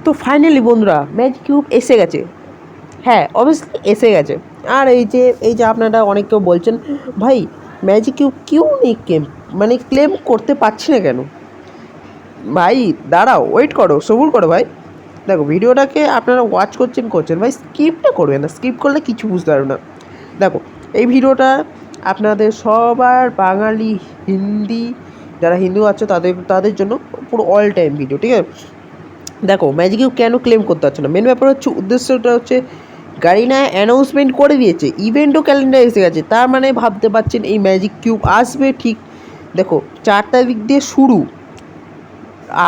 তো ফাইনালি বন্ধুরা magic cube এসে গেছে। হ্যাঁ, অবভিয়াসলি এসে গেছে। আর এই যে আপনারা অনেক কেউ বলছেন ভাই ম্যাজিক কিউব কেউ নেই ক্লেম করতে পারছি না কেন? ভাই দাঁড়াও, ওয়েট করো, সবুর করো ভাই। দেখো ভিডিওটাকে আপনারা ওয়াচ করছেন ভাই, স্কিপটা করবে না, স্কিপ করলে কিছু বুঝতে পারবে না। দেখো এই ভিডিওটা আপনাদের সবার বাঙালি হিন্দি যারা হিন্দু আছে তাদের জন্য পুরো অল টাইম ভিডিও, ঠিক আছে? দেখো ম্যাজিক কিউব কেন ক্লেম করতে পারছে না, মেন ব্যাপার হচ্ছে উদ্দেশ্যটা হচ্ছে গারিনা অ্যানাউন্সমেন্ট করে দিয়েছে, ইভেন্টও ক্যালেন্ডার এসে গেছে, তার মানে ভাবতে পারছেন এই ম্যাজিক কিউব আসবে ঠিক। দেখো 4 তারিখ দিয়ে শুরু,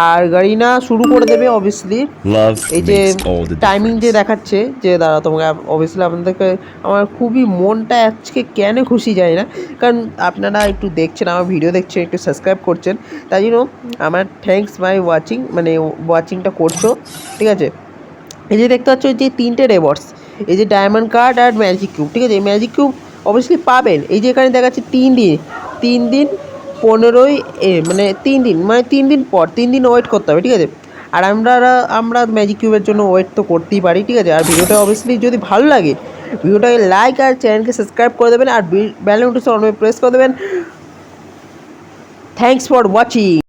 আর গারিনা শুরু করে দেবে অবভিয়াসলি। এই যে টাইমিং যে দেখাচ্ছে যে দাঁড়া তোমাকে অবভিয়াসলি আপনাদেরকে আমার খুবই মনটা আজকে কেন খুশি যায় না, কারণ আপনারা একটু দেখছেন আমার ভিডিও দেখছেন, একটু সাবস্ক্রাইব করছেন, তাই জন্য আমার থ্যাঙ্কস বাই ওয়াচিং, মানে ওয়াচিংটা করছো, ঠিক আছে? এই যে দেখতে পাচ্ছ যে 3টে রেওয়ার্ডস, এই যে ডায়মন্ড কার্ড আর ম্যাজিক কিউব, ঠিক আছে? এই ম্যাজিক কিউব অবভিয়াসলি পাবেন। এই যে এখানে দেখাচ্ছে 3 দিন 15ই মানে 3 দিন পর 3 দিন ওয়েট করতে হবে, ঠিক আছে? আর আমরা ম্যাজিক কিউবের জন্য ওয়েট তো করতেই পারি, ঠিক আছে? আর ভিডিওটা অবভিয়াসলি যদি ভালো লাগে ভিডিওটাকে লাইক আর চ্যানেলকে সাবস্ক্রাইব করে দেবেন, আর বেল নোটিফিকেশন অন প্রেস করে দেবেন। Thanks for watching.